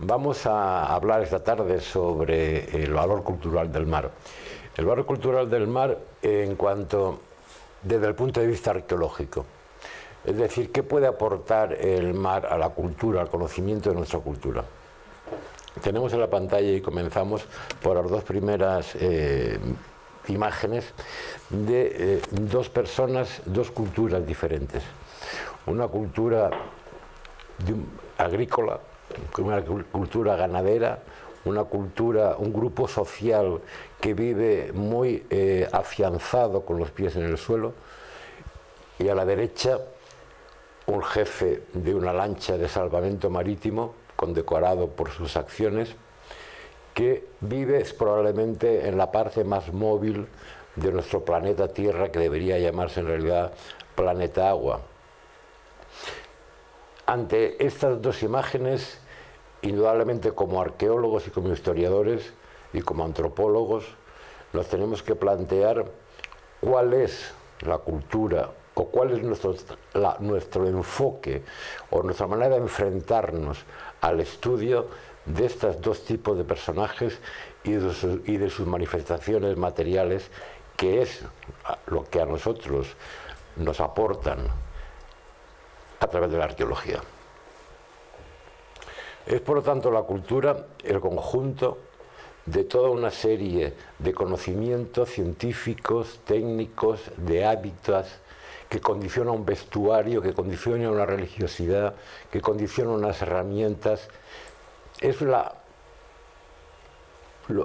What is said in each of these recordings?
Vamos a hablar esta tarde sobre el valor cultural del mar. El valor cultural del mar desde el punto de vista arqueológico. Es decir, ¿qué puede aportar el mar a la cultura, al conocimiento de nuestra cultura? Tenemos en la pantalla y comenzamos por las dos primeras imágenes de dos personas, dos culturas diferentes. Una cultura agrícola, una cultura ganadera, una cultura, un grupo social que vive muy afianzado con los pies en el suelo, y a la derecha un jefe de una lancha de salvamento marítimo condecorado por sus acciones, que vive probablemente en la parte más móvil de nuestro planeta Tierra, que debería llamarse en realidad planeta Agua. Ante estas dos imágenes, indudablemente como arqueólogos y como historiadores y como antropólogos, nos tenemos que plantear cuál es la cultura o cuál es nuestro enfoque o nuestra manera de enfrentarnos al estudio de estos dos tipos de personajes y de sus manifestaciones materiales, que es lo que a nosotros nos aportan a través de la arqueología. Es, por lo tanto, la cultura el conjunto de toda una serie de conocimientos científicos, técnicos, de hábitos, que condiciona un vestuario, que condiciona una religiosidad, que condiciona unas herramientas. Es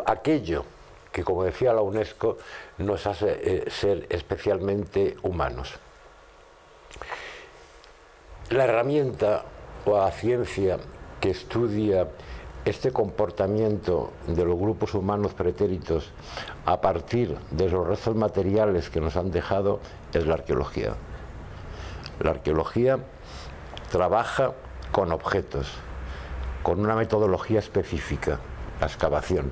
aquello que, como decía la UNESCO, nos hace ser especialmente humanos. La herramienta o la ciencia que estudia este comportamiento de los grupos humanos pretéritos a partir de los restos materiales que nos han dejado es la arqueología. La arqueología trabaja con objetos, con una metodología específica, la excavación,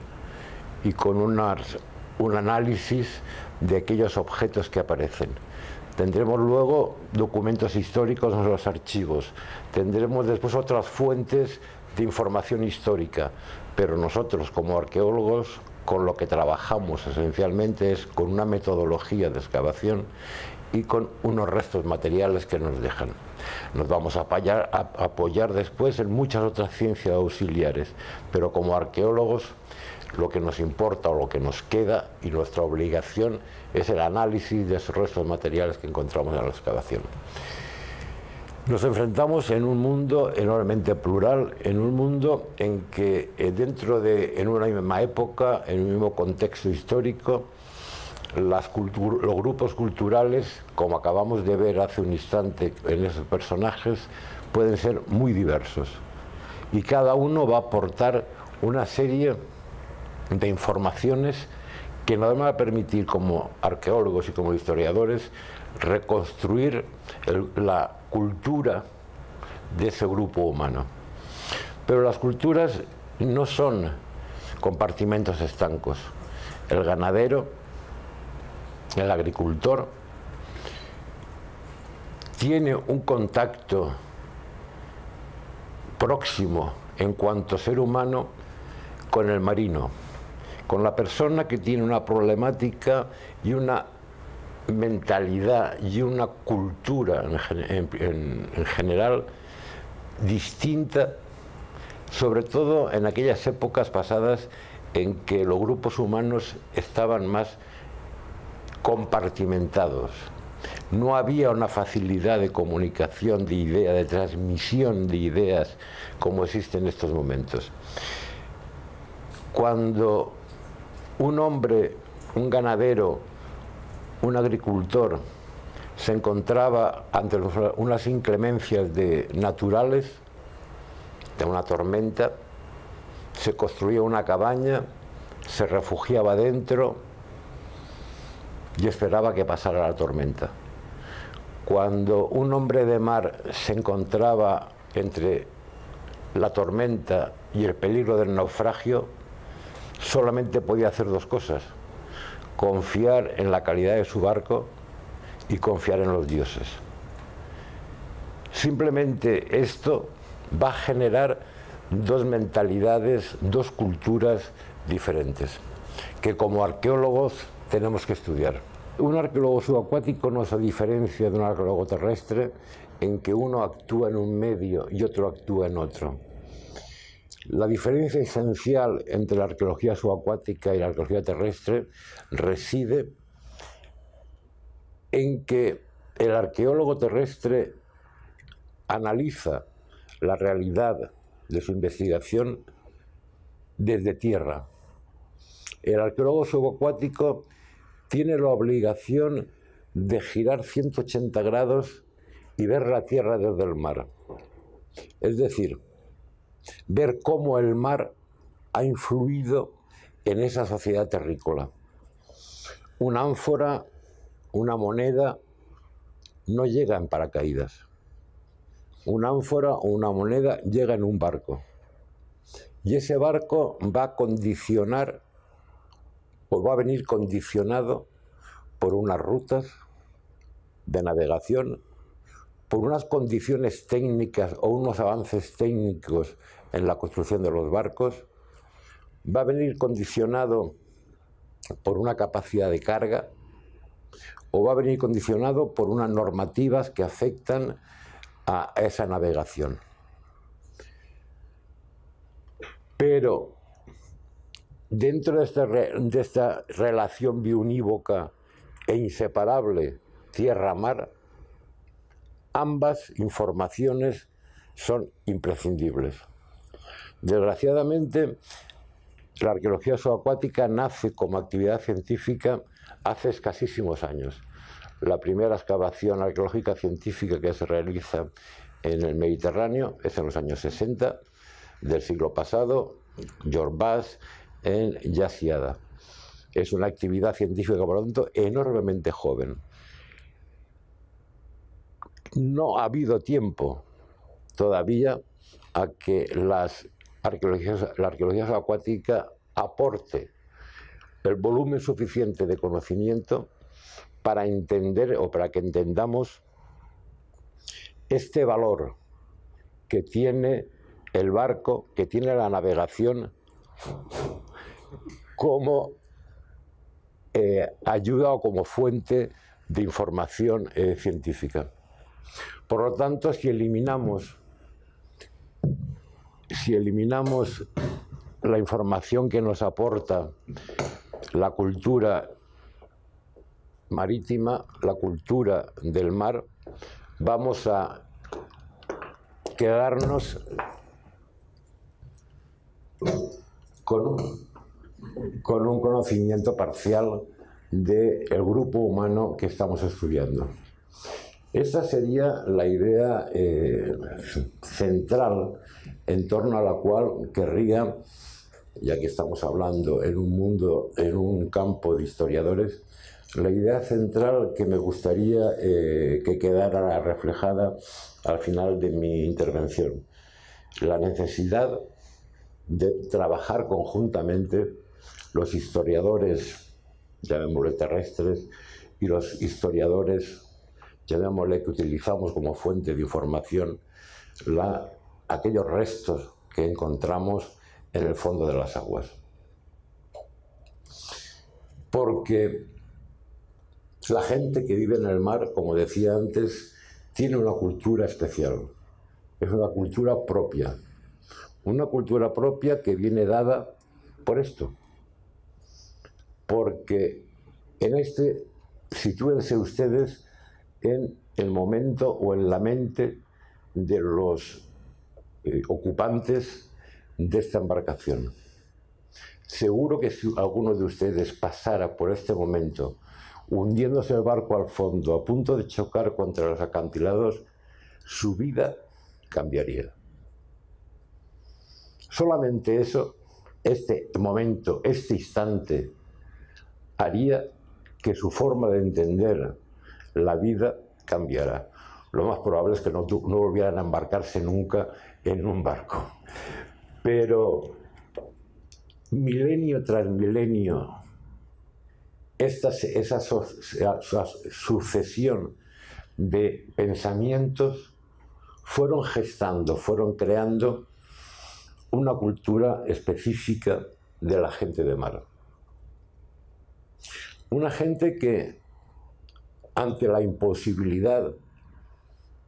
y con un análisis de aquellos objetos que aparecen. Tendremos luego documentos históricos en los archivos, tendremos después otras fuentes de información histórica, pero nosotros como arqueólogos con lo que trabajamos esencialmente es con una metodología de excavación y con unos restos materiales que nos dejan. Nos vamos a apoyar después en muchas otras ciencias auxiliares, pero como arqueólogos lo que nos importa o lo que nos queda y nuestra obligación es el análisis de esos restos materiales que encontramos en la excavación. Nos enfrentamos en un mundo enormemente plural, en un mundo en que en una misma época, en un mismo contexto histórico, los grupos culturales, como acabamos de ver hace un instante en esos personajes, pueden ser muy diversos. Y cada uno va a aportar una serie de informaciones que nos van a permitir, como arqueólogos y como historiadores, reconstruir la cultura de ese grupo humano. Pero las culturas no son compartimentos estancos. El ganadero, el agricultor, tiene un contacto próximo en cuanto ser humano con el marino, con la persona que tiene una problemática y una mentalidad y una cultura en general distinta, sobre todo en aquellas épocas pasadas en que los grupos humanos estaban más compartimentados. No había una facilidad de comunicación de ideas, de transmisión de ideas como existe en estos momentos. Cuando un hombre, un ganadero, un agricultor se encontraba ante unas inclemencias naturales, de una tormenta, se construía una cabaña, se refugiaba dentro y esperaba que pasara la tormenta. Cuando un hombre de mar se encontraba entre la tormenta y el peligro del naufragio, solamente podía hacer dos cosas: confiar en la calidad de su barco y confiar en los dioses. Simplemente esto va a generar dos mentalidades, dos culturas diferentes, que como arqueólogos tenemos que estudiar. Un arqueólogo subacuático no se diferencia de un arqueólogo terrestre en que uno actúa en un medio y otro actúa en otro. La diferencia esencial entre la arqueología subacuática y la arqueología terrestre reside en que el arqueólogo terrestre analiza la realidad de su investigación desde tierra. El arqueólogo subacuático tiene la obligación de girar 180 grados y ver la tierra desde el mar. Es decir, ver cómo el mar ha influido en esa sociedad terrícola. Una ánfora, una moneda, no llega en paracaídas. Una ánfora o una moneda llega en un barco. Y ese barco va a condicionar, o va a venir condicionado por unas rutas de navegación, por unas condiciones técnicas o unos avances técnicos en la construcción de los barcos, va a venir condicionado por una capacidad de carga, o va a venir condicionado por unas normativas que afectan a esa navegación. Pero dentro de esta relación biunívoca e inseparable tierra-mar, ambas informaciones son imprescindibles. Desgraciadamente, la arqueología subacuática nace como actividad científica hace escasísimos años. La primera excavación arqueológica científica que se realiza en el Mediterráneo es en los años 60 del siglo pasado, George Bass, en Yasiada. Es una actividad científica, por lo tanto, enormemente joven. No ha habido tiempo todavía a que la arqueología subacuática aporte el volumen suficiente de conocimiento para entender o para que entendamos este valor que tiene el barco, que tiene la navegación como ayuda o como fuente de información científica. Por lo tanto, si eliminamos la información que nos aporta la cultura marítima, la cultura del mar, vamos a quedarnos con un conocimiento parcial del grupo humano que estamos estudiando. Esta sería la idea central en torno a la cual querría, ya que estamos hablando en un campo de historiadores, la idea central que me gustaría que quedara reflejada al final de mi intervención. La necesidad de trabajar conjuntamente los historiadores, llamémosle terrestres, y los historiadores, llamémosle, que utilizamos como fuente de información aquellos restos que encontramos en el fondo de las aguas. Porque la gente que vive en el mar, como decía antes, tiene una cultura especial. Es una cultura propia. Una cultura propia que viene dada por esto. Porque sitúense ustedes en el momento o en la mente de los ocupantes de esta embarcación. Seguro que si alguno de ustedes pasara por este momento, hundiéndose el barco al fondo, a punto de chocar contra los acantilados, su vida cambiaría. Solamente eso, este momento, este instante, haría que su forma de entender la vida cambiara. Lo más probable es que no volvieran a embarcarse nunca en un barco. Pero milenio tras milenio, esa sucesión de pensamientos fueron gestando, fueron creando una cultura específica de la gente de mar. Una gente que, ante la imposibilidad,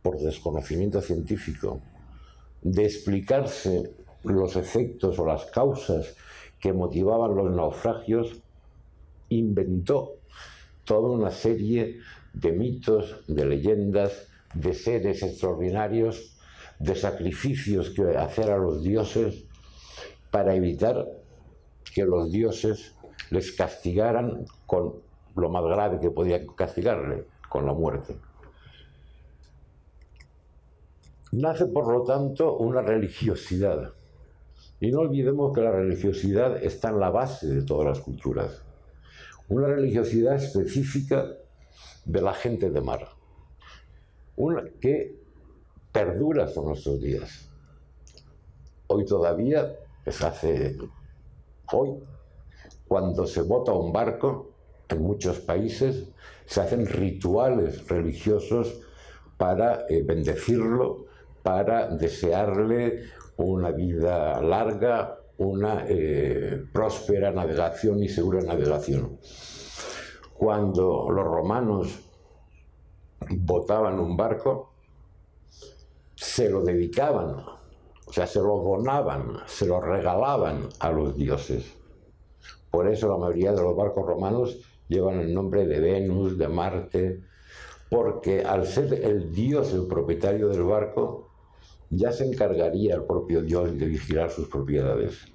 por desconocimiento científico, de explicarse los efectos o las causas que motivaban los naufragios, inventó toda una serie de mitos, de leyendas, de seres extraordinarios, de sacrificios que hacer a los dioses para evitar que los dioses les castigaran con lo más grave que podían castigarle, con la muerte. Nace, por lo tanto, una religiosidad. Y no olvidemos que la religiosidad está en la base de todas las culturas. Una religiosidad específica de la gente de mar, una que perdura hasta nuestros días. Hoy todavía, hoy, cuando se bota un barco, en muchos países se hacen rituales religiosos para bendecirlo, para desearle una vida larga, una próspera navegación y segura navegación. Cuando los romanos botaban un barco, se lo dedicaban, o sea, se lo donaban, se lo regalaban a los dioses. Por eso la mayoría de los barcos romanos llevan el nombre de Venus, de Marte, porque al ser el dios el propietario del barco, ya se encargaría el propio dios de vigilar sus propiedades.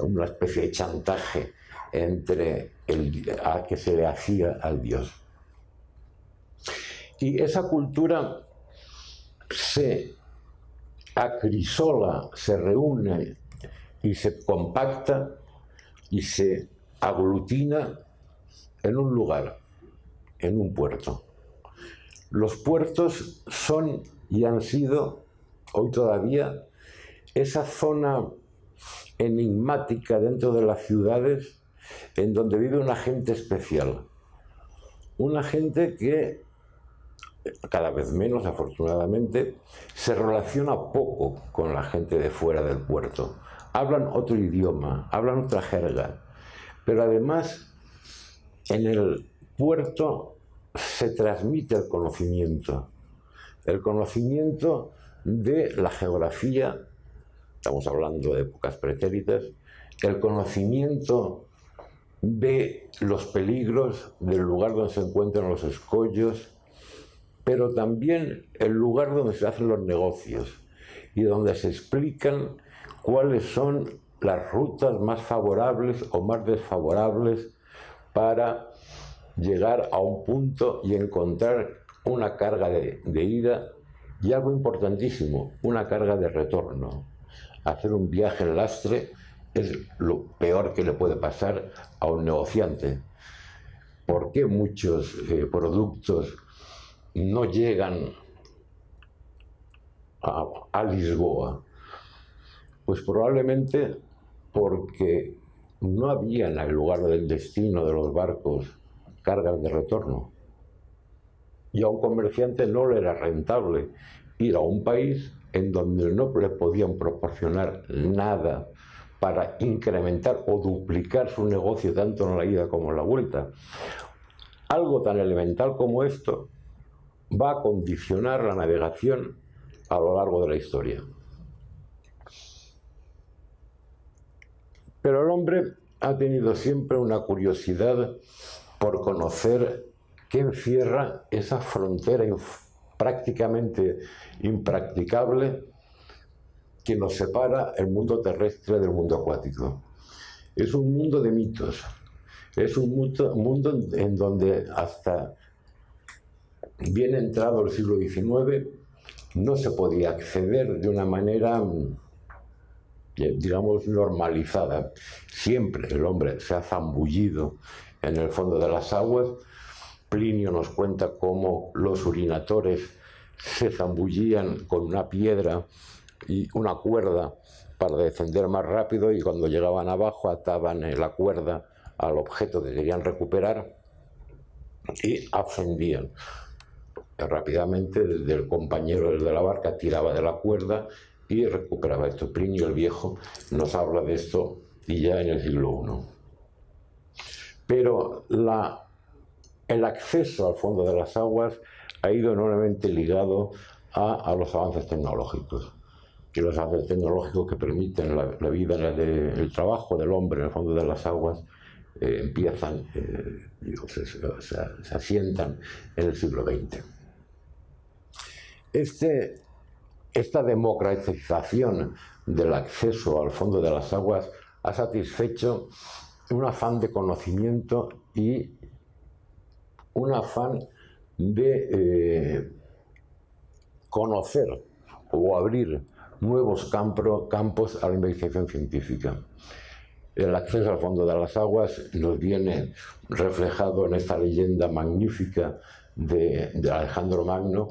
Una especie de chantaje entre a que se le hacía al dios. Y esa cultura se acrisola, se reúne y se compacta y se aglutina en un lugar, en un puerto. Los puertos son y han sido, hoy todavía, esa zona enigmática dentro de las ciudades en donde vive una gente especial. Una gente que, cada vez menos afortunadamente, se relaciona poco con la gente de fuera del puerto. Hablan otro idioma, hablan otra jerga, pero además en el puerto se transmite el conocimiento de la geografía, estamos hablando de épocas pretéritas, el conocimiento de los peligros del lugar donde se encuentran los escollos, pero también el lugar donde se hacen los negocios y donde se explican cuáles son las rutas más favorables o más desfavorables para llegar a un punto y encontrar una carga de ida y algo importantísimo, una carga de retorno. Hacer un viaje en lastre es lo peor que le puede pasar a un negociante. ¿Por qué muchos productos no llegan a Lisboa? Pues probablemente porque no había en el lugar del destino de los barcos cargas de retorno. Y a un comerciante no le era rentable ir a un país en donde no le podían proporcionar nada para incrementar o duplicar su negocio tanto en la ida como en la vuelta. Algo tan elemental como esto va a condicionar la navegación a lo largo de la historia. Pero el hombre ha tenido siempre una curiosidad por conocer qué encierra esa frontera prácticamente impracticable que nos separa el mundo terrestre del mundo acuático. Es un mundo de mitos, es un mundo en donde hasta bien entrado el siglo XIX no se podía acceder de una manera, digamos, normalizada. Siempre el hombre se ha zambullido en el fondo de las aguas. Plinio nos cuenta cómo los urinatores se zambullían con una piedra y una cuerda para descender más rápido, y cuando llegaban abajo ataban la cuerda al objeto que querían recuperar y ascendían. Rápidamente el compañero de la barca tiraba de la cuerda y recuperaba esto. Plinio el Viejo nos habla de esto y ya en el siglo I. Pero el acceso al fondo de las aguas ha ido enormemente ligado a los avances tecnológicos. Que los avances tecnológicos que permiten la vida, el trabajo del hombre en el fondo de las aguas empiezan, se asientan en el siglo XX. Esta democratización del acceso al fondo de las aguas ha satisfecho un afán de conocimiento y un afán de conocer o abrir nuevos campos a la investigación científica. El acceso al fondo de las aguas nos viene reflejado en esta leyenda magnífica de Alejandro Magno,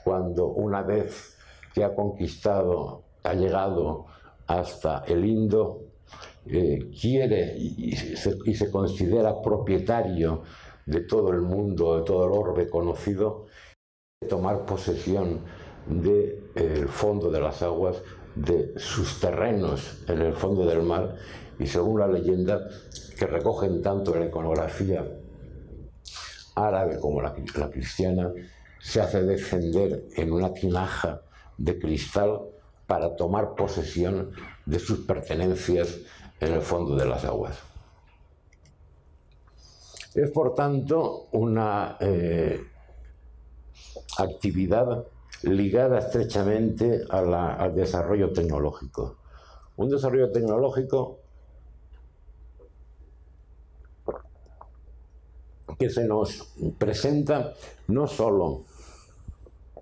cuando una vez que ha conquistado, ha llegado hasta el Indo, quiere y se considera propietario de todo el mundo, de todo el orbe conocido, tomar posesión del fondo de las aguas, de sus terrenos en el fondo del mar, y según la leyenda que recogen tanto en la iconografía árabe como la cristiana, se hace descender en una tinaja de cristal para tomar posesión de sus pertenencias en el fondo de las aguas. Es, por tanto, una actividad ligada estrechamente al desarrollo tecnológico. Un desarrollo tecnológico que se nos presenta no solo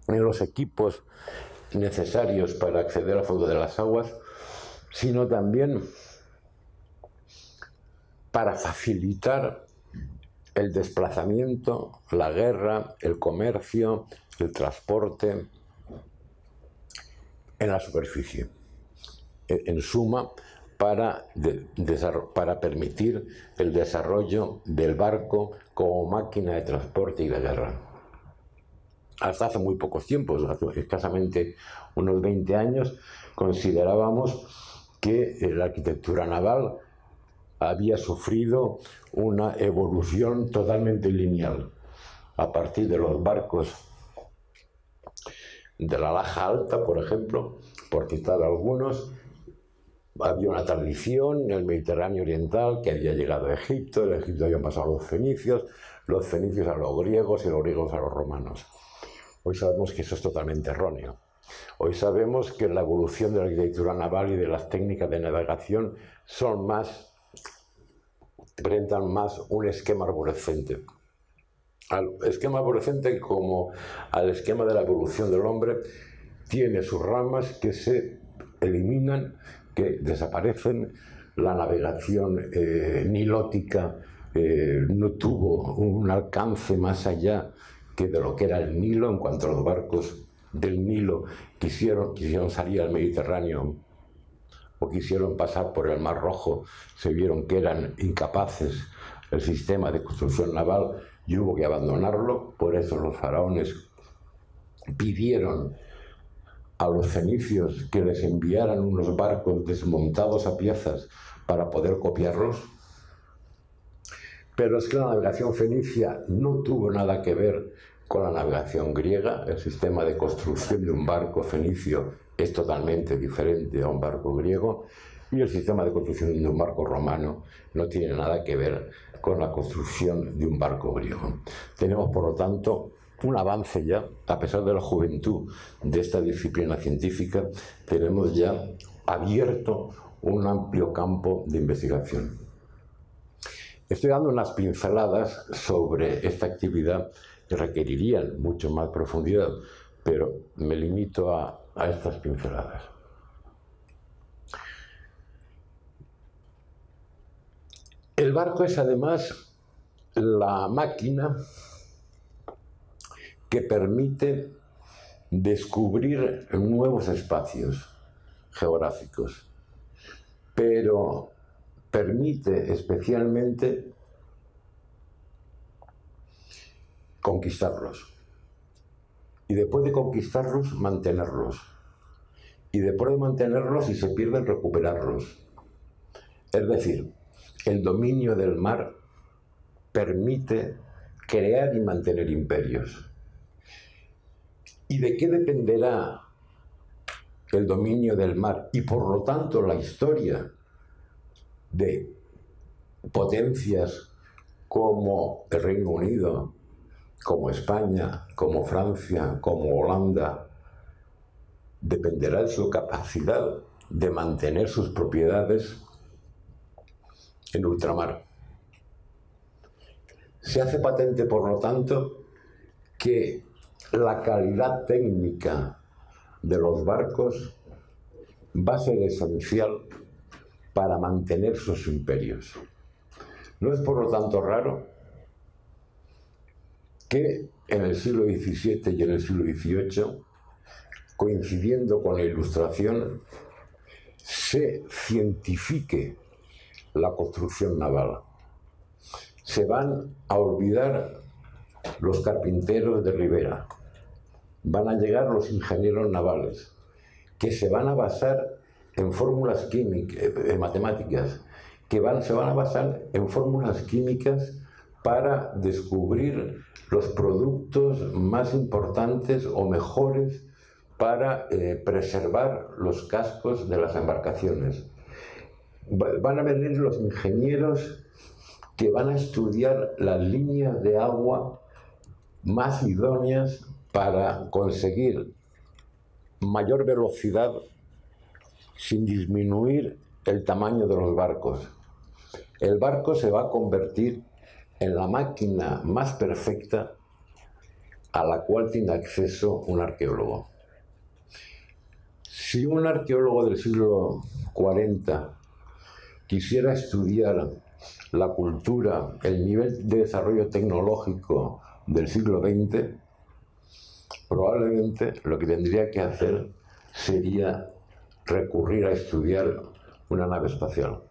en los equipos necesarios para acceder al fondo de las aguas, sino también para facilitar el desplazamiento, la guerra, el comercio, el transporte en la superficie. En suma, para permitir el desarrollo del barco como máquina de transporte y de guerra. Hasta hace muy pocos tiempos, hace escasamente unos 20 años, considerábamos que la arquitectura naval había sufrido una evolución totalmente lineal. A partir de los barcos de la Laja Alta, por ejemplo, por citar algunos, había una tradición en el Mediterráneo oriental que había llegado a Egipto, en Egipto habían pasado los fenicios a los griegos y los griegos a los romanos. Hoy sabemos que eso es totalmente erróneo. Hoy sabemos que la evolución de la arquitectura naval y de las técnicas de navegación presentan más un esquema arborescente. Al esquema arborescente, como al esquema de la evolución del hombre, tiene sus ramas que se eliminan, que desaparecen. La navegación nilótica no tuvo un alcance más allá que de lo que era el Nilo. En cuanto a los barcos del Nilo quisieron salir al Mediterráneo o quisieron pasar por el Mar Rojo, se vieron que eran incapaces el sistema de construcción naval y hubo que abandonarlo. Por eso los faraones pidieron a los fenicios que les enviaran unos barcos desmontados a piezas para poder copiarlos. Pero es que la navegación fenicia no tuvo nada que ver con la navegación griega. El sistema de construcción de un barco fenicio es totalmente diferente a un barco griego, y el sistema de construcción de un barco romano no tiene nada que ver con la construcción de un barco griego. Tenemos, por lo tanto, un avance ya, a pesar de la juventud de esta disciplina científica, tenemos ya abierto un amplio campo de investigación. Estoy dando unas pinceladas sobre esta actividad que requerirían mucho más profundidad, pero me limito a estas pinceladas. El barco es además la máquina que permite descubrir nuevos espacios geográficos, pero permite especialmente conquistarlos y después de conquistarlos mantenerlos y después de mantenerlos, si se pierden, recuperarlos. Es decir, el dominio del mar permite crear y mantener imperios. ¿Y de qué dependerá el dominio del mar y por lo tanto la historia de potencias como el Reino Unido, como España, como Francia, como Holanda? Dependerá de su capacidad de mantener sus propiedades en ultramar. Se hace patente, por lo tanto, que la calidad técnica de los barcos va a ser esencial para mantener sus imperios. No es, por lo tanto, raro que en el siglo XVII y en el siglo XVIII, coincidiendo con la Ilustración, se cientifique la construcción naval. Se van a olvidar los carpinteros de Ribera, van a llegar los ingenieros navales, que se van a basar en fórmulas químicas, matemáticas, que se van a basar en fórmulas químicas para descubrir los productos más importantes o mejores para preservar los cascos de las embarcaciones. Van a venir los ingenieros que van a estudiar las líneas de agua más idóneas para conseguir mayor velocidad sin disminuir el tamaño de los barcos. El barco se va a convertir en la máquina más perfecta a la cual tiene acceso un arqueólogo. Si un arqueólogo del siglo 40 quisiera estudiar la cultura, el nivel de desarrollo tecnológico del siglo XX, probablemente lo que tendría que hacer sería recurrir a estudiar una nave espacial.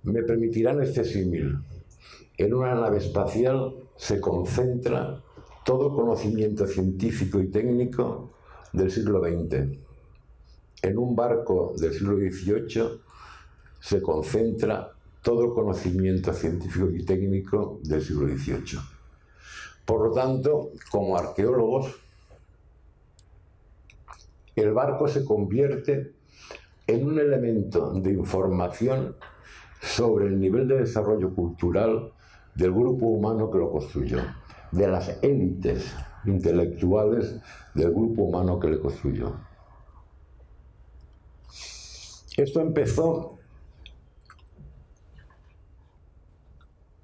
Me permitirán este símil. En una nave espacial se concentra todo conocimiento científico y técnico del siglo XX. En un barco del siglo XVIII se concentra todo el conocimiento científico y técnico del siglo XVIII. Por lo tanto, como arqueólogos, el barco se convierte en un elemento de información sobre el nivel de desarrollo cultural del grupo humano que lo construyó, de las élites intelectuales del grupo humano que le construyó. Esto empezó,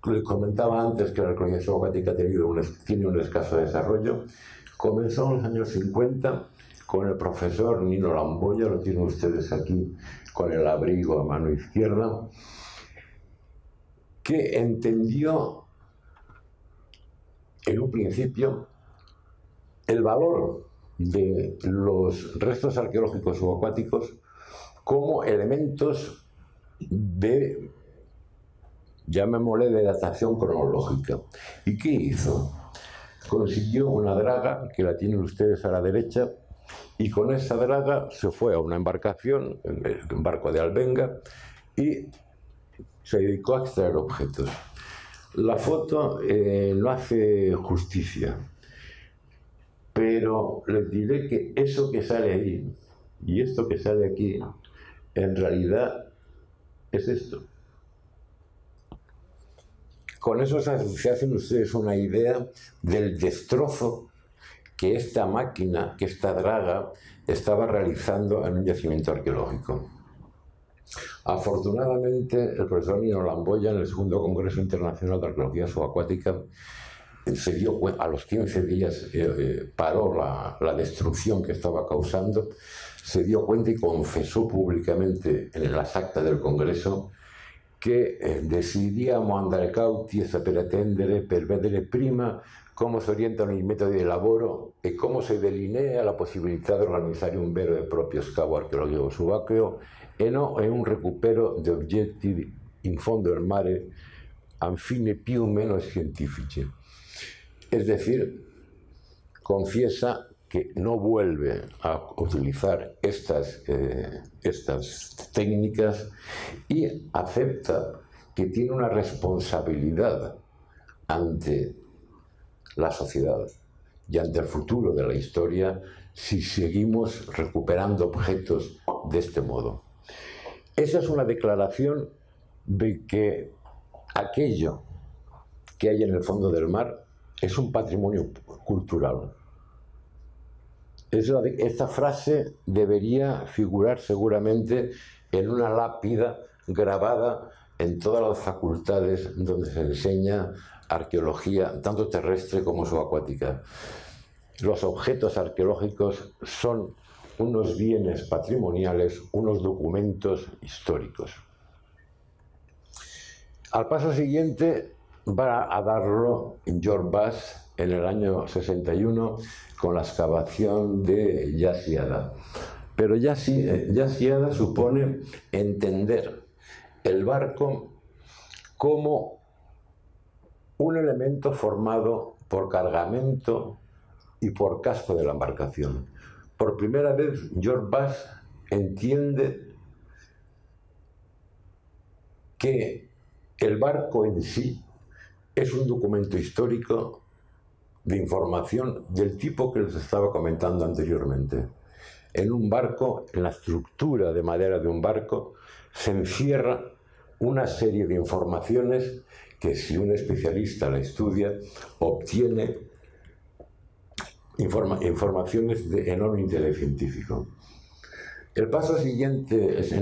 les comentaba antes que la arqueología subacuática tiene un escaso desarrollo. Comenzó en los años 50 con el profesor Nino Lamboya, lo tienen ustedes aquí con el abrigo a mano izquierda, que entendió en un principio el valor de los restos arqueológicos subacuáticos como elementos de, llamémosle, de datación cronológica. ¿Y qué hizo? Consiguió una draga, que la tienen ustedes a la derecha, y con esa draga se fue a una embarcación, un barco de albenga, y se dedicó a extraer objetos. La foto no hace justicia, pero les diré que eso que sale ahí y esto que sale aquí, en realidad es esto. Con eso se hacen ustedes una idea del destrozo que esta máquina, que esta draga, estaba realizando en un yacimiento arqueológico. Afortunadamente, el profesor Nino Lamboya, en el segundo Congreso Internacional de Arqueología Subacuática, se dio cuenta, a los 15 días paró la destrucción que estaba causando, se dio cuenta y confesó públicamente en las actas del Congreso che decidiamo andare cauti e sapere attendere per vedere prima come si orientano i metodi di lavoro e come si delinea la possibilità di organizzare un vero e proprio scavo archeologico subacqueo e non è un recupero di oggetti in fondo al mare a fini più o meno scientifici. Es decir, confiesa que no vuelve a utilizar estas técnicas y acepta que tiene una responsabilidad ante la sociedad y ante el futuro de la historia si seguimos recuperando objetos de este modo. Esa es una declaración de que aquello que hay en el fondo del mar es un patrimonio cultural. Esta frase debería figurar seguramente en una lápida grabada en todas las facultades donde se enseña arqueología, tanto terrestre como subacuática. Los objetos arqueológicos son unos bienes patrimoniales, unos documentos históricos. Al paso siguiente va a darlo George Bass en el año 61 con la excavación de Jasiada. Pero Jasiada supone entender el barco como un elemento formado por cargamento y por casco de la embarcación. Por primera vez, George Bass entiende que el barco en sí es un documento histórico de información del tipo que les estaba comentando anteriormente. En un barco, en la estructura de madera de un barco, se encierra una serie de informaciones que, si un especialista la estudia, obtiene informaciones de enorme interés científico. El paso siguiente,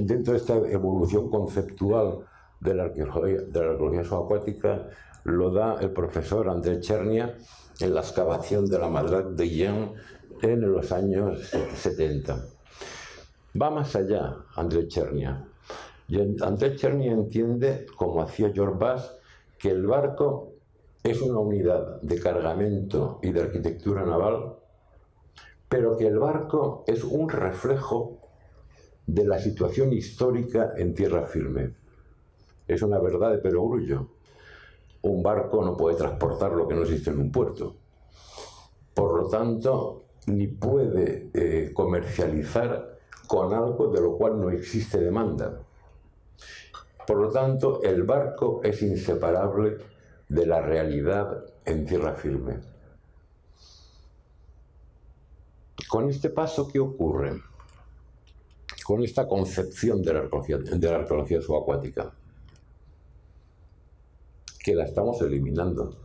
dentro de esta evolución conceptual de la arqueología subacuática, lo da el profesor André Chernia en la excavación de la Madrague de Yen en los años 70. Va más allá André Chernia. Y André Chernia entiende, como hacía George Bass, que el barco es una unidad de cargamento y de arquitectura naval, pero que el barco es un reflejo de la situación histórica en tierra firme. Es una verdad de perogrullo. Un barco no puede transportar lo que no existe en un puerto. Por lo tanto, ni puede comercializar con algo de lo cual no existe demanda. Por lo tanto, el barco es inseparable de la realidad en tierra firme. Con este paso, ¿qué ocurre? Con esta concepción de la arqueología subacuática, que la estamos eliminando.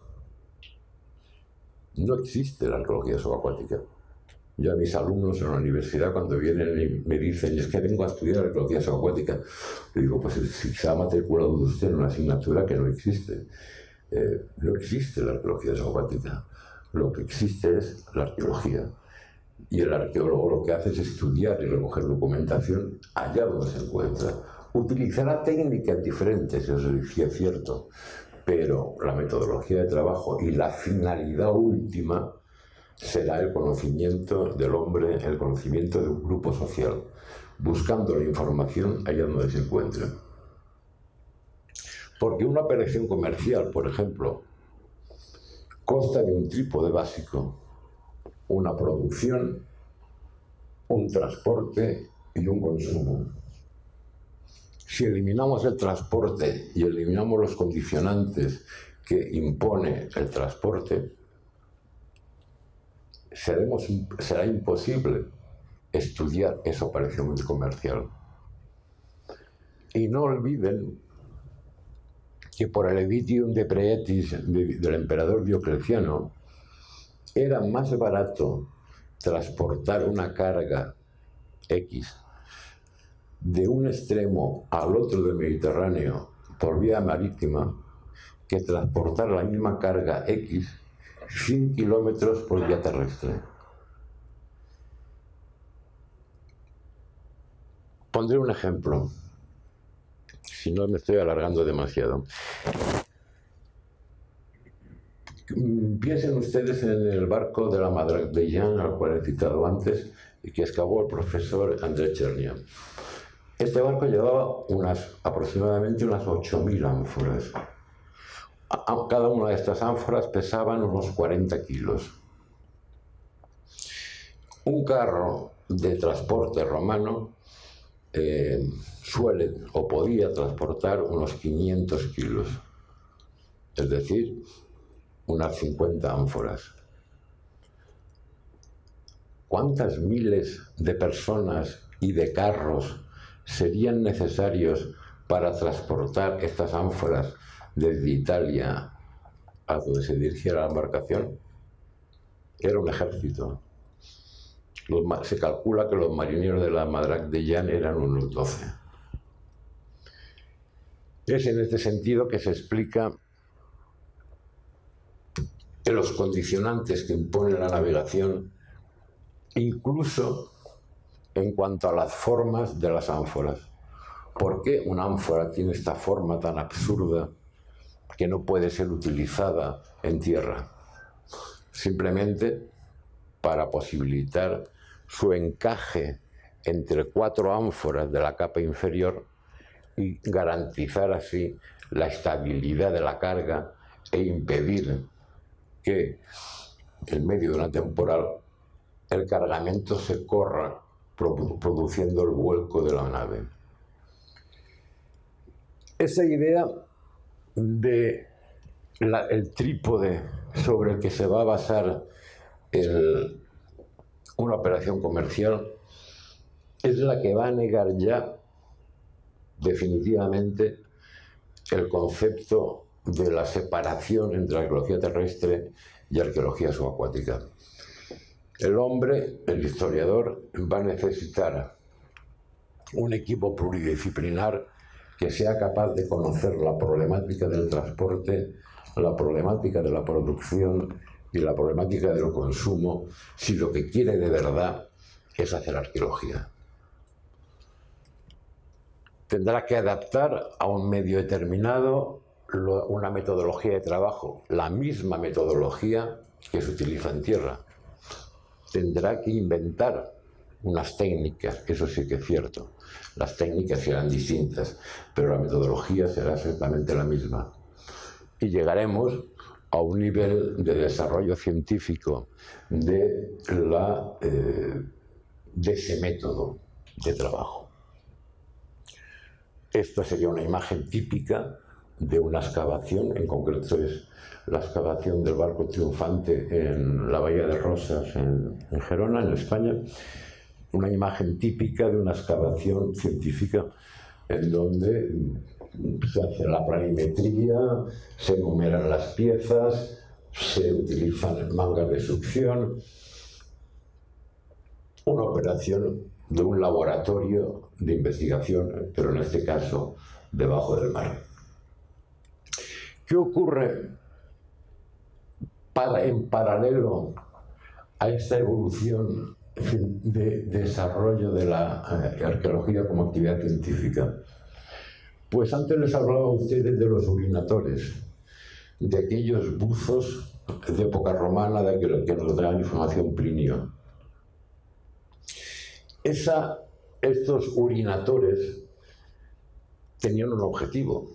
No existe la arqueología subacuática. Yo a mis alumnos en la universidad, cuando vienen y me dicen, es que vengo a estudiar arqueología subacuática, le digo, pues si se ha matriculado usted en una asignatura que no existe. No existe la arqueología subacuática. Lo que existe es la arqueología. Y el arqueólogo lo que hace es estudiar y recoger documentación allá donde se encuentra. Utilizará técnicas diferentes, eso es cierto, pero la metodología de trabajo y la finalidad última será el conocimiento del hombre, el conocimiento de un grupo social, buscando la información allá donde se encuentre. Porque una operación comercial, por ejemplo, consta de un trípode básico: una producción, un transporte y un consumo. Si eliminamos el transporte y eliminamos los condicionantes que impone el transporte, será imposible estudiar esa operación comercial. Y no olviden que por el Edictium de Praetis del emperador Diocleciano era más barato transportar una carga X de un extremo al otro del Mediterráneo por vía marítima que transportar la misma carga X 100 kilómetros por vía terrestre. Pondré un ejemplo, si no me estoy alargando demasiado. Piensen ustedes en el barco de la Madrague de Yen, al cual he citado antes, y que excavó el profesor André Chernia. Este barco llevaba aproximadamente unas 8.000 ánforas. Cada una de estas ánforas pesaban unos 40 kilos. Un carro de transporte romano suele o podía transportar unos 500 kilos, es decir, unas 50 ánforas. ¿Cuántas miles de personas y de carros serían necesarios para transportar estas ánforas desde Italia a donde se dirigiera la embarcación? Era un ejército. Se calcula que los marineros de la Madrac de Jan eran unos 12. Es en este sentido que se explica que los condicionantes que impone la navegación, incluso en cuanto a las formas de las ánforas. ¿Por qué una ánfora tiene esta forma tan absurda que no puede ser utilizada en tierra? Simplemente para posibilitar su encaje entre 4 ánforas de la capa inferior y garantizar así la estabilidad de la carga e impedir que en medio de una temporal el cargamento se corra produciendo el vuelco de la nave. Esa idea de el trípode sobre el que se va a basar una operación comercial es la que va a negar ya definitivamente el concepto de la separación entre arqueología terrestre y arqueología subacuática. El hombre, el historiador, va a necesitar un equipo pluridisciplinar que sea capaz de conocer la problemática del transporte, la problemática de la producción y la problemática del consumo, si lo que quiere de verdad es hacer arqueología. Tendrá que adaptar a un medio determinado una metodología de trabajo, la misma metodología que se utiliza en tierra. Tendrá que inventar unas técnicas, eso sí que es cierto. Las técnicas serán distintas, pero la metodología será exactamente la misma. Y llegaremos a un nivel de desarrollo científico de ese método de trabajo. Esto sería una imagen típica de una excavación, en concreto es la excavación del barco triunfante en la Bahía de Rosas, en Gerona, en España. Una imagen típica de una excavación científica en donde se hace la planimetría, se enumeran las piezas, se utilizan mangas de succión. Una operación de un laboratorio de investigación, pero en este caso debajo del mar. ¿Qué ocurre en paralelo a esta evolución de desarrollo de la arqueología como actividad científica? Pues antes les hablaba a ustedes de los urinatores, de aquellos buzos de época romana de que nos da información Plinio. Estos urinatores tenían un objetivo: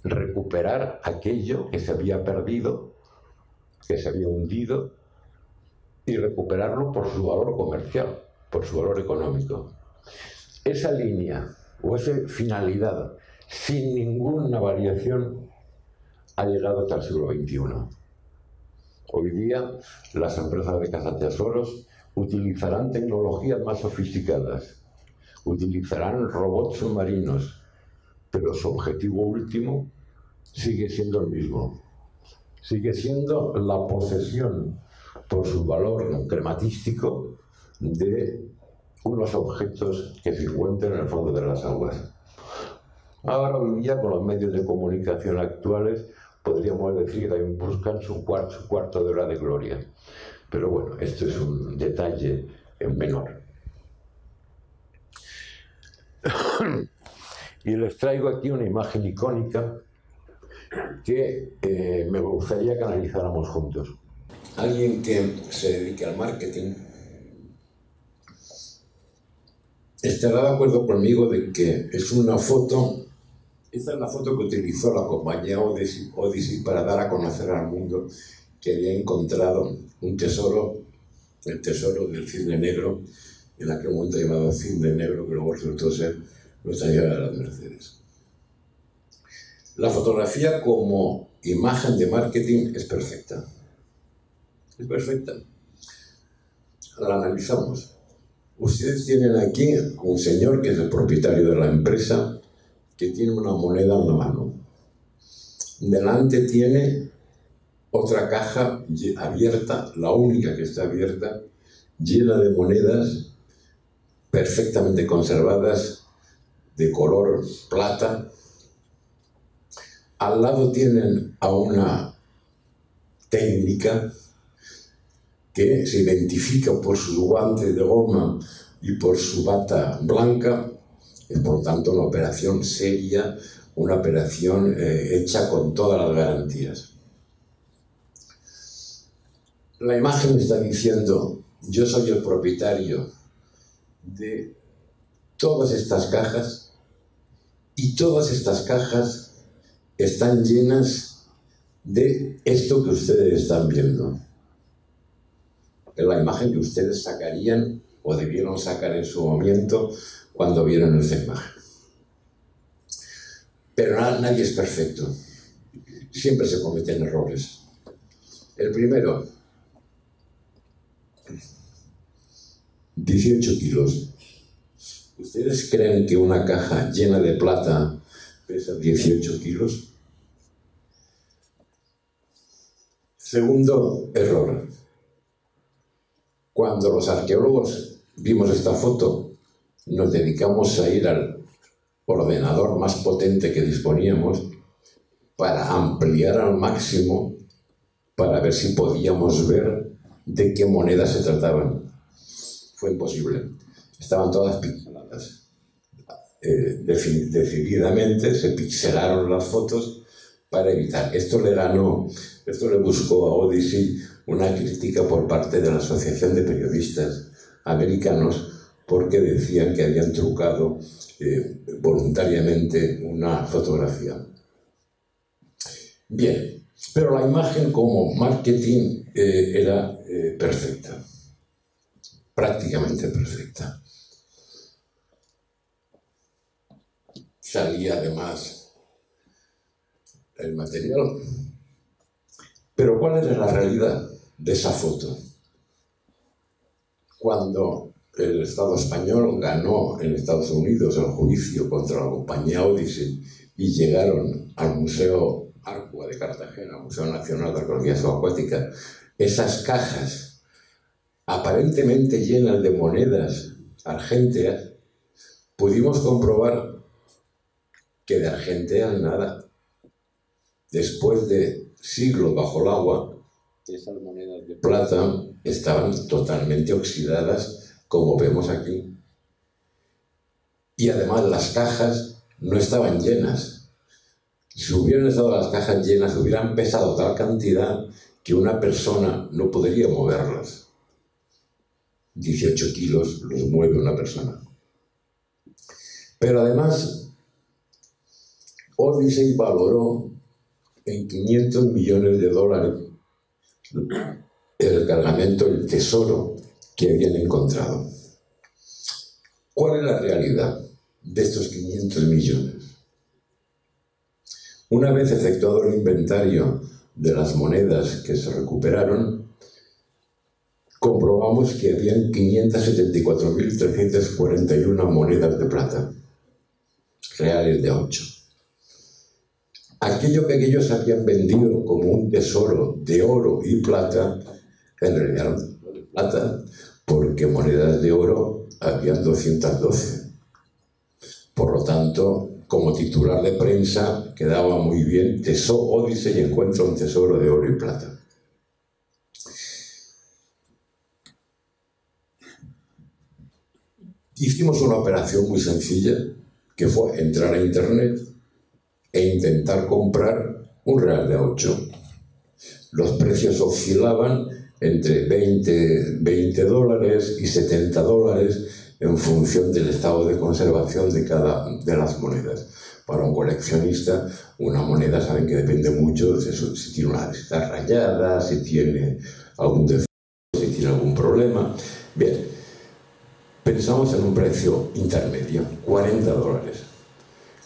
recuperar aquello que se había perdido, que se había hundido, y recuperarlo por su valor comercial, por su valor económico. Esa línea o esa finalidad, sin ninguna variación, ha llegado hasta el siglo XXI. Hoy día las empresas de cazatesoros utilizarán tecnologías más sofisticadas, utilizarán robots submarinos, pero su objetivo último sigue siendo el mismo. Sigue siendo la posesión por su valor crematístico de unos objetos que se encuentran en el fondo de las aguas. Ahora, hoy día, con los medios de comunicación actuales, podríamos decir que también buscan su cuarto de hora de gloria. Pero bueno, esto es un detalle menor. Y les traigo aquí una imagen icónica que me gustaría que analizáramos juntos. Alguien que se dedique al marketing estará de acuerdo conmigo de que es una foto. Esta es la foto que utilizó la compañía Odyssey para dar a conocer al mundo que había encontrado un tesoro el tesoro del cisne negro, en aquel momento llamado cisne negro, que luego resultó ser Nuestra Señora de las Mercedes. La fotografía como imagen de marketing es perfecta. Es perfecta. La analizamos. Ustedes tienen aquí un señor que es el propietario de la empresa, que tiene una moneda en la mano. Delante tiene otra caja abierta, la única que está abierta, llena de monedas perfectamente conservadas, de color plata. Al lado tienen a una técnica que se identifica por sus guantes de goma y por su bata blanca. Es por tanto una operación seria, una operación hecha con todas las garantías. La imagen está diciendo: yo soy el propietario de todas estas cajas y todas estas cajas están llenas de esto que ustedes están viendo. Es la imagen que ustedes sacarían o debieron sacar en su momento cuando vieron esta imagen. Pero nadie es perfecto. Siempre se cometen errores. El primero, 18 kilos. ¿Ustedes creen que una caja llena de plata pesa 18 kilos? Segundo error. Cuando los arqueólogos vimos esta foto, nos dedicamos a ir al ordenador más potente que disponíamos para ampliar al máximo, para ver si podíamos ver de qué monedas se trataban. Fue imposible. Estaban todas pixeladas. Decididamente se pixelaron las fotos para evitar. Esto le buscó a Odyssey una crítica por parte de la Asociación de Periodistas Americanos, porque decían que habían trucado voluntariamente una fotografía. Bien, pero la imagen como marketing era perfecta, prácticamente perfecta. Salía además el material. Pero ¿cuál era la realidad de esa foto? Cuando el Estado español ganó en Estados Unidos el juicio contra la compañía Odyssey y llegaron al Museo Arcua de Cartagena, Museo Nacional de Arqueología Subacuática, esas cajas aparentemente llenas de monedas argénteas, pudimos comprobar que de argénteas nada. Después de siglos bajo el agua, esas monedas de plata estaban totalmente oxidadas, como vemos aquí. Y además las cajas no estaban llenas. Si hubieran estado las cajas llenas, hubieran pesado tal cantidad que una persona no podría moverlas. 18 kilos los mueve una persona. Pero además, Odyssey valoró en $500 millones el cargamento, el tesoro que habían encontrado. ¿Cuál es la realidad de estos 500 millones? Una vez efectuado el inventario de las monedas que se recuperaron, comprobamos que habían 574.341 monedas de plata, reales de 8. Aquello que ellos habían vendido como un tesoro de oro y plata, en realidad era de plata, porque monedas de oro habían 212. Por lo tanto, como titular de prensa quedaba muy bien: Odyssey encuentra un tesoro de oro y plata. Hicimos una operación muy sencilla, que fue entrar a internet e intentar comprar un real de 8. Los precios oscilaban entre $20 y $70 en función del estado de conservación de cada de las monedas. Para un coleccionista, una moneda saben que depende mucho de si tiene una está rayada, si tiene algún defecto, si tiene algún problema. problema. Bien, pensamos en un precio intermedio, $40.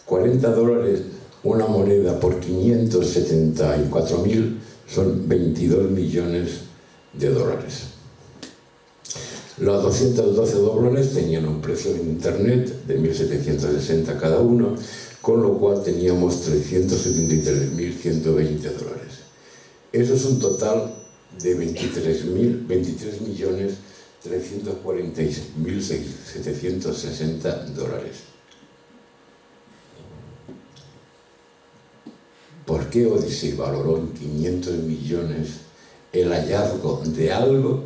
$40, una moneda por 574.000 son 22 millones de dólares. Los 212 doblones tenían un precio en internet de 1.760 cada uno, con lo cual teníamos 373.120 dólares. Eso es un total de 23.346.760 dólares. ¿Por qué Odyssey valoró en 500 millones el hallazgo de algo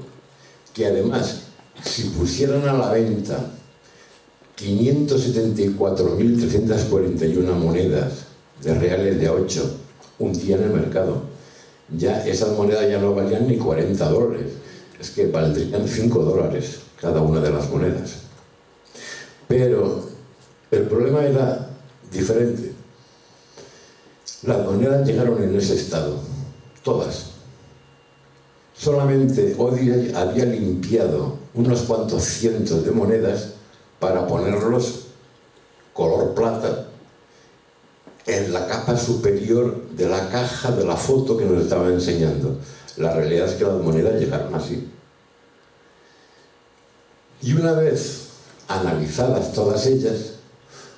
que además, si pusieran a la venta 574.341 monedas de reales de 8 un día en el mercado, ya esas monedas ya no valían ni $40, es que valdrían $5 cada una de las monedas? Pero el problema era diferente. Las monedas llegaron en ese estado, todas. Solamente Odyssey había limpiado unos cuantos cientos de monedas para ponerlos color plata en la capa superior de la caja de la foto que nos estaba enseñando. La realidad es que las monedas llegaron así. Y una vez analizadas todas ellas,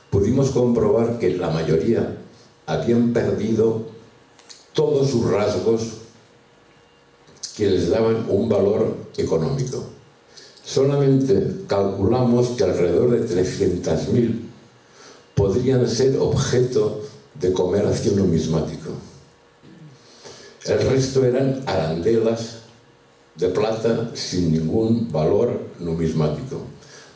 pudimos comprobar que la mayoría habían perdido todos sus rasgos que les daban un valor económico. Solamente calculamos que alrededor de 300.000 podrían ser objeto de comercio numismático. El resto eran arandelas de plata sin ningún valor numismático.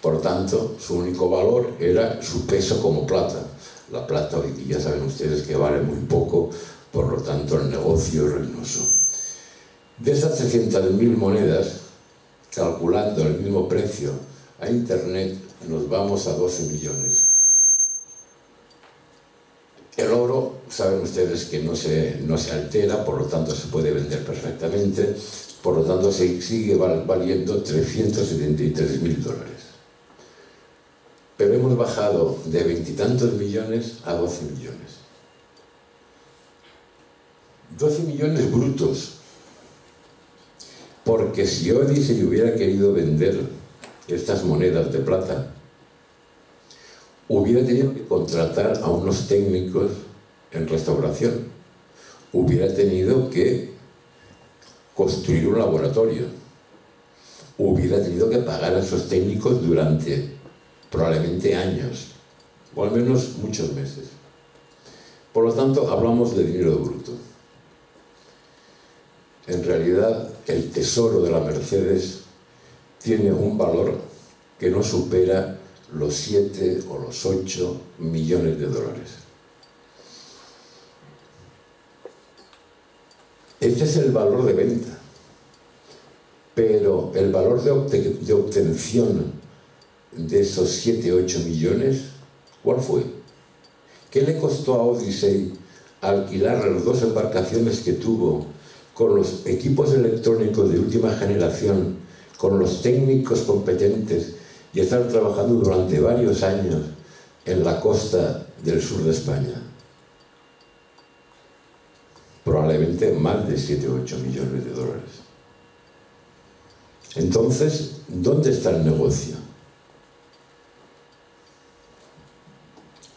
Por tanto, su único valor era su peso como plata. La plata hoy día saben ustedes que vale muy poco, por lo tanto el negocio es ruinoso. De esas 300.000 monedas, calculando el mismo precio a internet, nos vamos a 12 millones. El oro, saben ustedes que no se altera, por lo tanto se puede vender perfectamente, por lo tanto sigue valiendo 373.000 dólares. Pero hemos bajado de 20 y tantos millones a 12 millones. 12 millones brutos. Porque si Odyssey hubiera querido vender estas monedas de plata, hubiera tenido que contratar a unos técnicos en restauración. Hubiera tenido que construir un laboratorio. Hubiera tenido que pagar a esos técnicos durante probablemente años, o al menos muchos meses. Por lo tanto, hablamos de dinero bruto. En realidad, el tesoro de la Mercedes tiene un valor que no supera los 7 o los 8 millones de dólares. Este es el valor de venta, pero el valor de obtención de esos 7 o 8 millones, ¿cuál fue? ¿Qué le costó a Odyssey alquilar las 2 embarcaciones que tuvo, con los equipos electrónicos de última generación, con los técnicos competentes, y estar trabajando durante varios años en la costa del sur de España? Probablemente más de 7 o 8 millones de dólares. Entonces, ¿dónde está el negocio?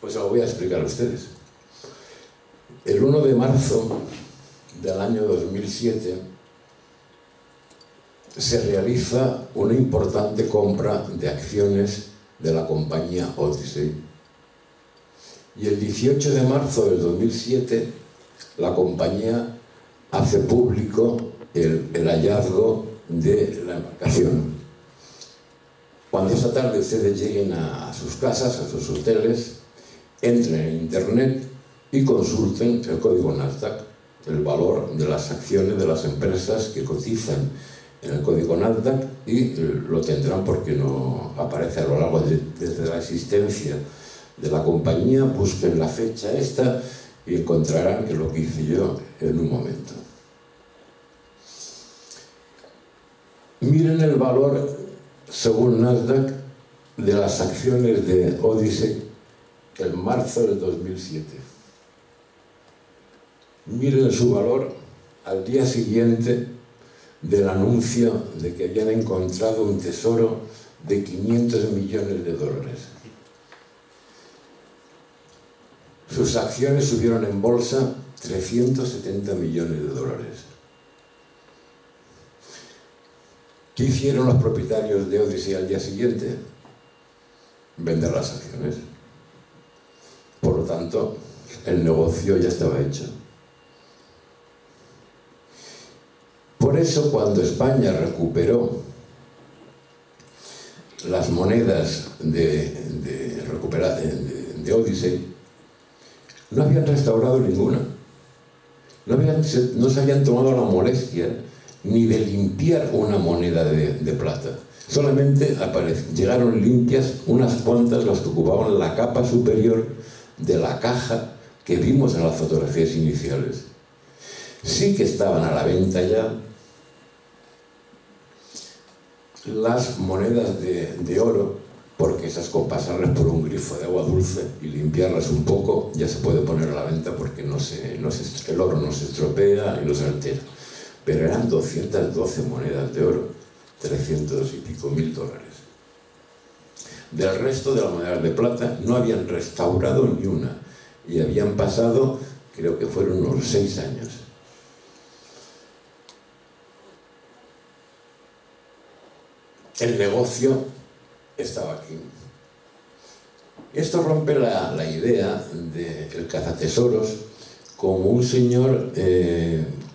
Pues se lo voy a explicar a ustedes. El 1 de marzo del año 2007 se realiza una importante compra de acciones de la compañía Odyssey. Y el 18 de marzo del 2007 la compañía hace público el hallazgo de la embarcación. Cuando esa tarde ustedes lleguen a sus casas, a sus hoteles, entren en internet y consulten el código Nasdaq, el valor de las acciones de las empresas que cotizan en el código Nasdaq, y lo tendrán porque no aparece a lo largo desde la existencia de la compañía. Busquen la fecha esta y encontrarán que es lo que hice yo en un momento. Miren el valor, según Nasdaq, de las acciones de Odyssey en marzo del 2007. Miren su valor al día siguiente del anuncio de que habían encontrado un tesoro de 500 millones de dólares. Sus acciones subieron en bolsa 370 millones de dólares. ¿Qué hicieron los propietarios de Odyssey al día siguiente? Vender las acciones. Por lo tanto, el negocio ya estaba hecho. Por eso, cuando España recuperó las monedas de Odyssey, no habían restaurado ninguna. No se habían tomado la molestia ni de limpiar una moneda de plata. Solamente llegaron limpias unas cuantas, las que ocupaban la capa superior de la caja que vimos en las fotografías iniciales. Sí que estaban a la venta ya las monedas de oro, porque esas con pasarlas por un grifo de agua dulce y limpiarlas un poco ya se puede poner a la venta, porque el oro no se estropea y no se altera. Pero eran 212 monedas de oro, 300 y pico mil dólares. Del resto de las monedas de plata no habían restaurado ni una, y habían pasado, creo que fueron unos 6 años. El negocio estaba aquí. Esto rompe la idea del cazatesoros como un señor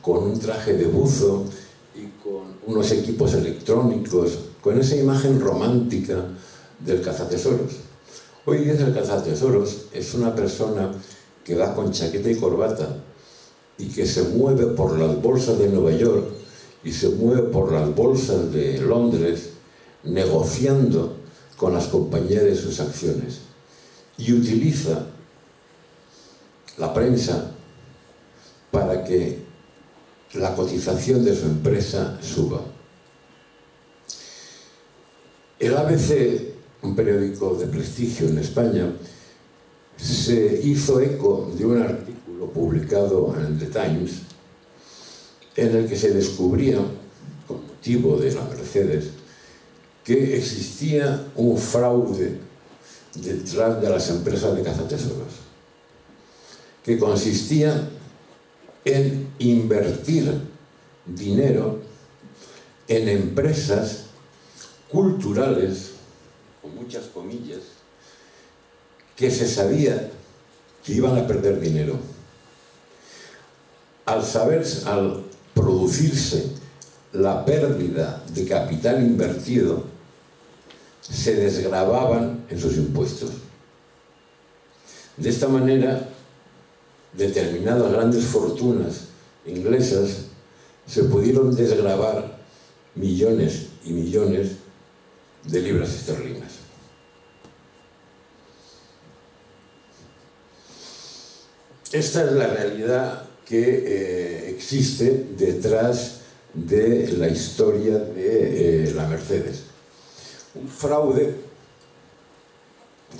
con un traje de buzo y con unos equipos electrónicos, con esa imagen romántica del cazatesoros. Hoy día el cazatesoros es una persona que va con chaqueta y corbata y que se mueve por las bolsas de Nueva York y se mueve por las bolsas de Londres negociando con las compañías de sus acciones, y utiliza la prensa para que la cotización de su empresa suba. El ABC, un periódico de prestigio en España, se hizo eco de un artículo publicado en The Times en el que se descubría, con motivo de la Mercedes, que existía un fraude detrás de las empresas de cazatesoros, que consistía en invertir dinero en empresas culturales, con muchas comillas, que se sabía que iban a perder dinero. Al producirse la pérdida de capital invertido, se desgravaban en sus impuestos. De esta manera, determinadas grandes fortunas inglesas se pudieron desgravar millones y millones de libras esterlinas. Esta es la realidad que existe detrás de la historia de la Mercedes. Un fraude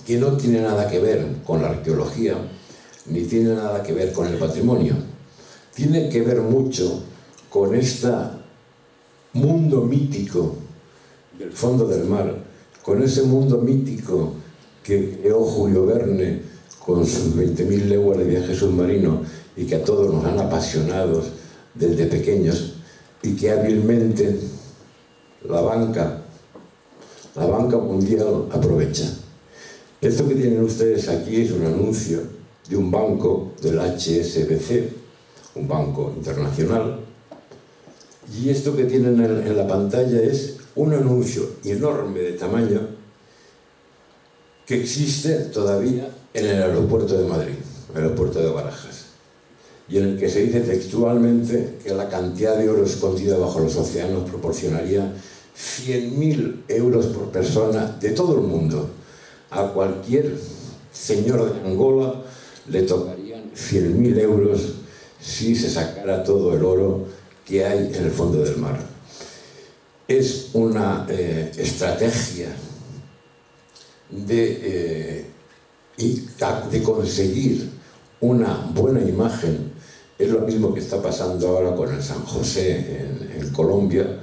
que no tiene nada que ver con la arqueología, ni tiene nada que ver con el patrimonio. Tiene que ver mucho con este mundo mítico del fondo del mar, con ese mundo mítico que creó Julio Verne con sus 20.000 leguas de viaje submarino y que a todos nos han apasionado desde pequeños, y que hábilmente la banca mundial aprovecha. Esto que tienen ustedes aquí es un anuncio de un banco, del HSBC, un banco internacional, y esto que tienen en la pantalla es un anuncio enorme de tamaño que existe todavía en el aeropuerto de Madrid, el aeropuerto de Barajas, y en el que se dice textualmente que la cantidad de oro escondida bajo los océanos proporcionaría 100.000 euros por persona de todo el mundo. A cualquier señor de Angola le tocarían 100.000 euros si se sacara todo el oro que hay en el fondo del mar. es una estrategia de conseguir una buena imagen. Es lo mismo que está pasando ahora con el San José en Colombia,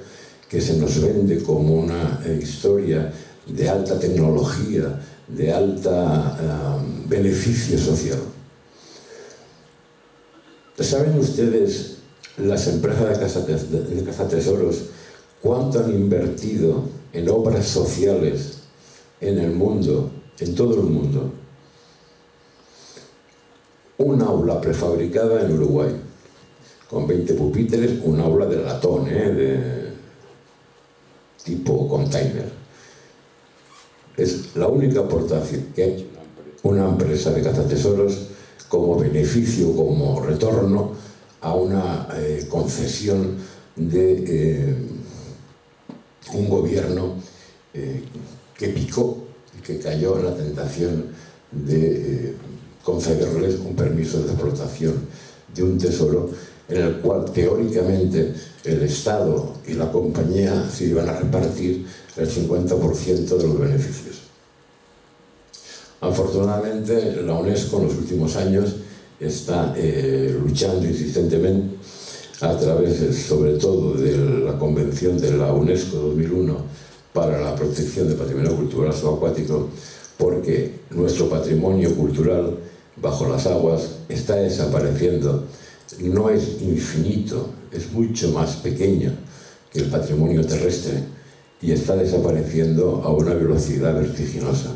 que se nos vende como una historia de alta tecnología, de alta beneficio social. ¿Saben ustedes, las empresas de cazatesoros, cuánto han invertido en obras sociales en el mundo, en todo el mundo? Un aula prefabricada en Uruguay, con 20 pupitres, un aula de latón, de tipo container. Es la única aportación que ha hecho una empresa de cazatesoros como beneficio, como retorno a una concesión de un gobierno que picó y que cayó en la tentación de concederles un permiso de explotación de un tesoro en el cual teóricamente el Estado y la compañía se iban a repartir el 50% de los beneficios. Afortunadamente, la UNESCO en los últimos años está luchando insistentemente a través, sobre todo, de la Convención de la UNESCO 2001 para la protección del patrimonio cultural subacuático, porque nuestro patrimonio cultural bajo las aguas está desapareciendo. No es infinito, es mucho más pequeño que el patrimonio terrestre y está desapareciendo a una velocidad vertiginosa.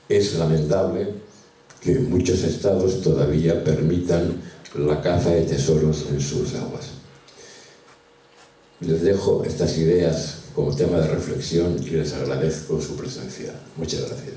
Es lamentable que muchos estados todavía permitan la caza de tesoros en sus aguas. Les dejo estas ideas como tema de reflexión y les agradezco su presencia. Muchas gracias.